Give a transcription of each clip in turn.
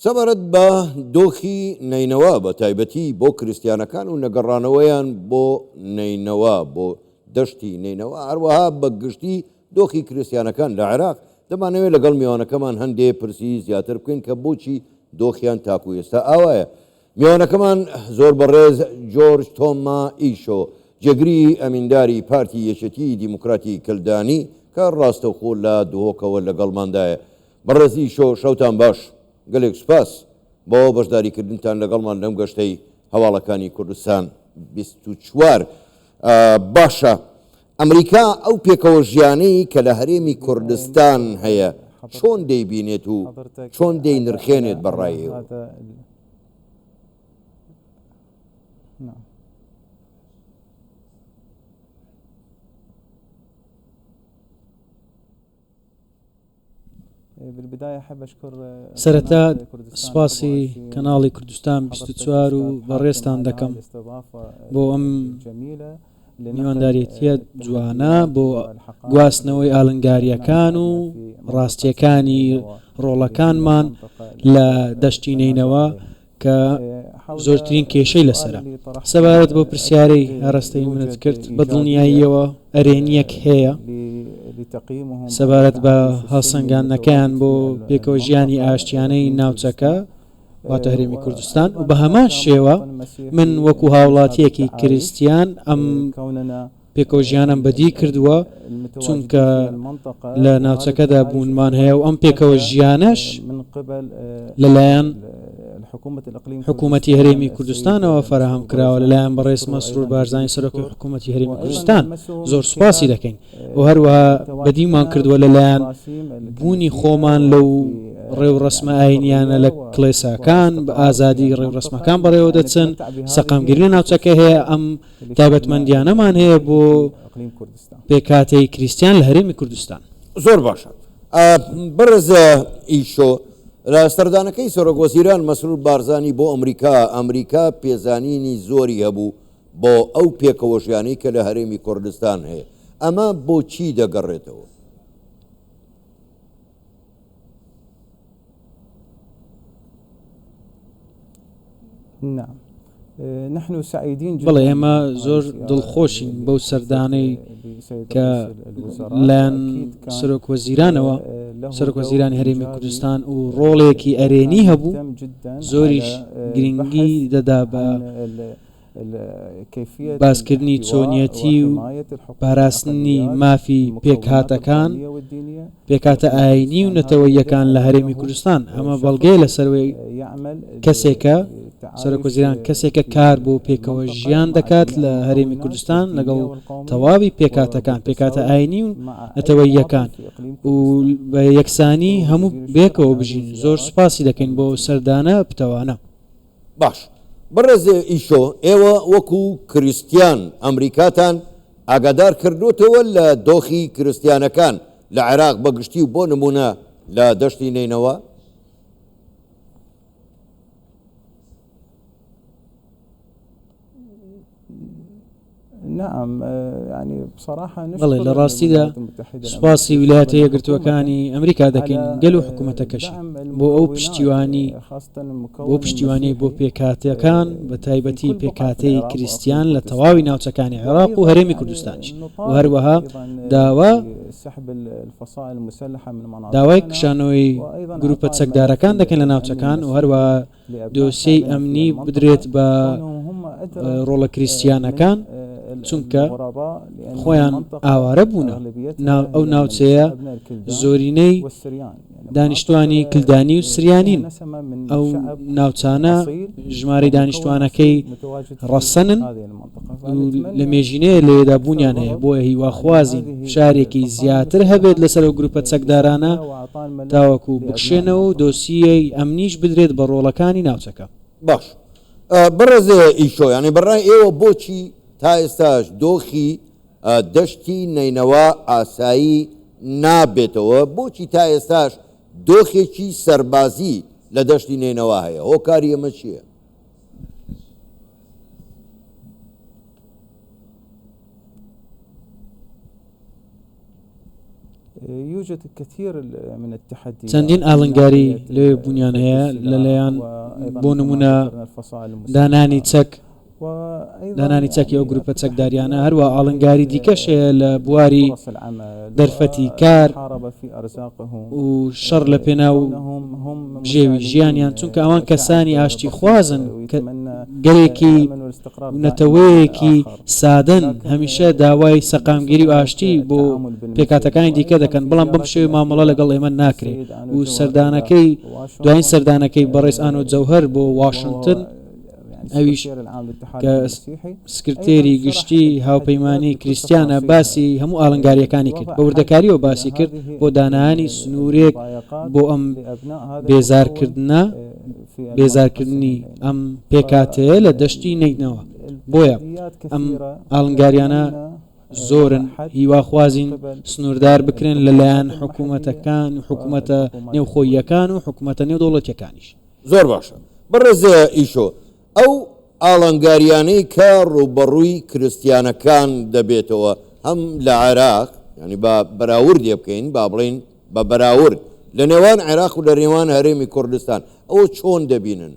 سەبارەت بە دۆخی نینەوە بە تایبەتی بۆ کریسیانەکان و نەگەڕانەوەیان بۆ نینەوە بۆ دەشتی نینەوە هەروەها بە گشتی دۆخی کریسیانەکان لە عێراق دەمانەوێت لەگەڵ میوانەکەمان هەندێک پرسی زیاتر بکەین کە بۆچی دۆخیان تاکو ئێستا ئاوایە. میوانەکەمان زۆر بەڕێز جۆرج تۆما ئیشۆ جێگری ئەمینداری پارتی یەکێتی دیموکراتی کلدانی کە ڕاستەوخۆ لە دهۆکەوە لەگەڵماندایە. بەڕێز ئیشۆ شەوتان باش، گەلێک سوپاس بۆ بەشداریکردنتان لەگەڵمان لەم گەشتەی هەواڵەکانی کوردستان 24. باشە، ئەمریکا ئەو پێکەوە ژیانەی کە لە هەرێمی کوردستان هەیە چۆن دەیبینێت و چۆن دەینرخێنێت بەڕایەوە؟ سەرەتا سپاسی کەناڵی کوردستان 24 و بەڕێستان دەکەم بۆ ئەم میوانداریەتیە جوانە بۆ گواستنەوەی ئاڵنگاریەکان و ڕاستیەکانی ڕۆڵەکانمان لە دەشتی نینەوە کە زۆرترین کێشەی لەسرە. سەبارەت بۆ پرسیارەی هەڕستەی منت کرد بە دڵنیاییەوە ئەرێنیەک هەیە سەبارەت بە هەڵسەنگاندنەکەیان بۆ پێکەوە ژیانی ئاشتیانەی ناوچەکە واتە هەرێمی کوردستان و بە هەمان شێوە من وەکو هاوڵاتیەکی کریستیان ئەم پێکەوە ژیانم بەدی کردووە چونکە لە ناوچەکەدا بوونمان هەیە و ئەم پێکەوە ژیانەش لەلایەن حکوومەتی هەرێمی کوردستانەوە فراهم کراوە لەلایەن بەڕێز مەسرور بارزانی سەرۆکی حکوومەتی هەرێمی کوردستان. زۆر سوپاسی دەکەین و هەروەها بەدیمان کردووە لەلایەن بوونی خۆمان لەو ڕێو ڕسمە ئاینیانە لە کڵێساکان بە ئازادی ڕێو ڕسمەکان بەڕێوە دەچن. سەقامگیری ناوچەکە هەیە، ئەم تایبەتمەندیانەمان هەیە بۆ پێکاتەی کریسیان لە هەرێمی کوردستان. زۆر باشە. بەڕێز ئیشۆ، لە سەردانەکەی سەرۆکوەزیران مەسرور بارزانی بۆ ئەمریکا پێزانینی زۆری هەبوو بۆ ئەو پێکەوە ژیانەی کە لە هەرێمی کوردستان هەیە. ئەمە بۆچی دەگەڕێتەوە؟ بەڵێ ئێمە زۆر دڵخۆشین بەو سەردانەی کە لایەن سەرۆکوەزیرانەوە سەرۆکوەزیرانی هەرێمی کوردستان و ڕۆڵێکی ئەرێنی هەبوو زۆریش گرنگی دەدا بە باسکردنی چۆنیەتی و پاراستنی مافی پێکهاتەکان پێکاتە ئاینی و نەتەوەیەکان لە هەرێمی کوردستان. ئەمە بەڵگەی لەسەروەی کەسێکە سەرۆکوەزیران کەسێکە کار بۆ پێکەوە ژیان دەکات لە هەرێمی کوردستان لەگەڵ تەواوی پێکاتەکان پێکاتە ئاینی و نەتەوەیەکان و بە یەکسانی هەموو بێکەوە بژین. زۆر سوپاسی دەکەین بۆ سەردانە پتەوانە. باش، بەڕێز ئیشۆ، ئێوە وەکو کریسیان ئەمریکاتان ئاگادار کردوتەوە لە دۆخی کریسیانەکان لە عێراق بەگشتی و بۆ نمونە لە دەشتی نینەوە؟ بەڵێ لە ڕاستیدا سوپاسی ویلایەتە یەکگرتووەکانی ئەمریکا دەکەین گەل و حکوومەتەکەشی بۆ ئەو پشتیوانی بۆ پێکاتەکان بە تایبەتی پێکاتەی کریسیان لە تەواوی ناوچەکانی عێراق و هەرێمی کوردستانیش و هەروەها داوای کشانەوەی گروپە چەکدارەکان دەکەن لە ناوچەکان و هەروەها دۆسیەی ئەمنی بدرێت بە ڕۆڵە کریسیانەکان چونکە خۆیان ئاوارە بوونە. ئەو ناوچەیە زۆرینەی دانیشتوانی کلدانی و سریانین. ئەو ناوچانە ژمارەی دانیشتوانەکەی ڕەسەنن لە مێژینەیە لێدا بوونیان هەیە بۆیە هیواخوازین شارێکی زیاتر هەبێت لەسەر ئەو گروپە چەکدارانە تاوەکو بکشێنەوە و دۆسیەی ئەمنیش بدرێت بە ڕۆڵەکانی ناوچەکە. باش، بەڕێز ئیشۆ، یعنی بەڕای ئێوە بۆچی تا ئێستاش دۆخی دەشتی نینەوە ئاسایی نابێتەوە؟ بۆچی تا ئێستاش دۆخێکی سەربازی لە دەشتی نینەوە هەیە؟ هۆکاری ئەمە چییە؟ چەندین ئاڵنگاری لێ بوونیان هەیە لەلایەن بۆ نمونە دانانی چەک دانانی چەکی ئەو گروپە چەکداریانە هەروە ئاڵنگاری دیکەش هەیە لە بواری دەرفەتی کار و شەڕ لە پێناو ژێوی ژیانیان چونکە ئەوان کەسانی ئاشتی خوازن گەلێکی نەتەوەیەکی سادن هەمیشە داوای سەقامگیری و ئاشتی بۆ پێکاتەکانی دیکە دەکەن بەڵام بەم شێوەی مامەڵە لەگەڵ ئێمە ناکرێت و سەردانەکەی دوایین سەردانەکەی بەڕێز ئانۆ جەوهەر بۆ واشنگتن ئەویش کە سکرتێری گشتی هاوپەیمانی کریسیانە باسی هەموو ئاڵنگاریەکانی کرد بە وردەکاریەوە باسی کرد بۆ دانانی سنوورێک بۆ ئەم بێزارکردنی ئەم پێکاتەیە لە دەشتی نەیتنەوە بۆیە ئەم ئاڵنگاریانە زۆرن هیواخوازین سنووردار بکرێن لەلایەن حکوومەتەکان و حکوومەتە نێوخۆییەکان و حکوومەتە نێودەوڵەتیەکانیش زۆر باشە بەڕێز ئیشۆ ئەو ئاڵنگاریانەی کە ڕوبەڕووی کریسیانەکان دەبێتەوە هەم لە عێراق ینی بە بەراوردێ بکەین با بڵین بە بەراورد لە نێوان عێراق و لە نێوان هەرێمی کوردستان ئەوە چۆن دەبینن؟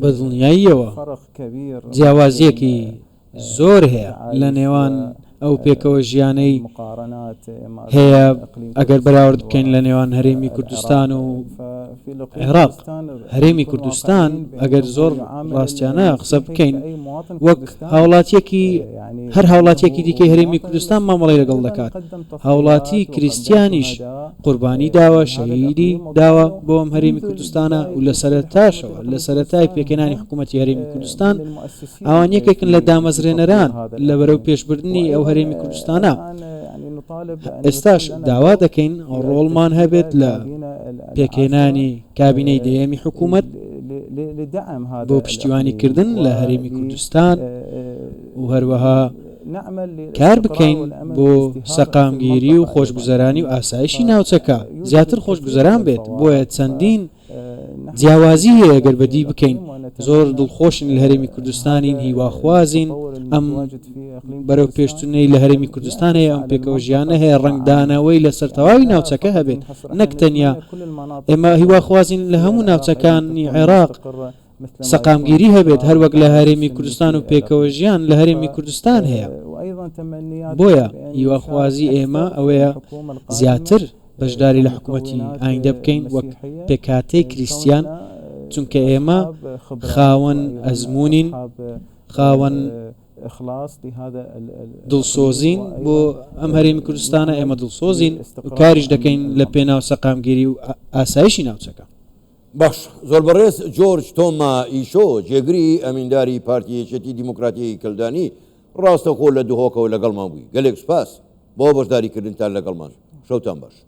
بەدڵنیاییەوە جیاوازیەکی زۆر هەیە لە نێوان ئەو پێکەوە ژیانەی هەیە ئەگەر بەراورد بکەین لە نێوان هەرێمی کوردستان و عێراق هەرێمی کوردستان ئەگەر زۆر ڕاستیانە قسە بکەین وەک هاوڵاتیەکی هەر هاوڵاتیەکی دیکەی هەرێمی کوردستان مامەڵی لەگەڵ دەکات هاوڵاتی کریسیانیش قوربانی داوە شەهیدی داوە بۆ ئەم هەرێمی کوردستانە و لە سەرەتاشەوە لە سەرەتای پێکەنانی حکوومەتی هەرێمی کوردستان ئەوان یەکێکن لە دامەزرێنەران لە بەرەو پێشبردننی ئەو هەرێمی کوردستانە ئێستاش داوا دەکەین ڕۆڵمان هەبێت لە پێکهێنانی کابینەی دەیەمی حکوومەت بۆ پشتیوانیکردن لە هەرێمی کوردستان و هەروەها کار بکەین بۆ سەقامگیری و خۆشگوزەرانی و ئاسایشی ناوچەکە زیاتر خۆشگوزەران بێت بۆیە چەندین جیاوازی هەیە گەر بەدی بکەین زۆر دڵخۆشین لە هەرێمی کوردستانین هیواخوازین ئەم بەرەو پێشتونەی لە هەرێمی کوردستان هەیە ئەم پێکەوە ژیانە هەیە ڕنگدانەوەی لە سەرتەواوی ناوچەکە هەبێت نەک تەنیا ئێمە هیواخوازین لە هەموو ناوچەکانی عێراق سەقامگیری هەبێت هەروەک لە هەرێمی کوردستان و پێکەوە ژیان لە هەرێمی کوردستان هەیە بۆیە هیواخوازی ئێمە ئەوەیە زیاتر بەشداری لە حکوومەتی ئایندە بکەین وەک پێکاتەی کریسیان چونکە ئێمە خاوەن ئەزمونین خاوەن دڵسۆزین بۆ ئەم هەرێمی کوردستانە ئێمە دڵسۆزین و کاریش دەکەین لە پێناو سەقامگیری و ئاسایشی ناوچەکە باش زۆر بەڕێز جۆرج تۆما ئیشۆ جێگری ئەمینداری پارتی یەکێتی دیموکراتی کلدانی ڕاستەخۆ لە دوهۆکەوە لەگەڵمان بووی گەلێک سوپاس بۆ بەشداریکردنتان لەگەڵمان شەوتان باش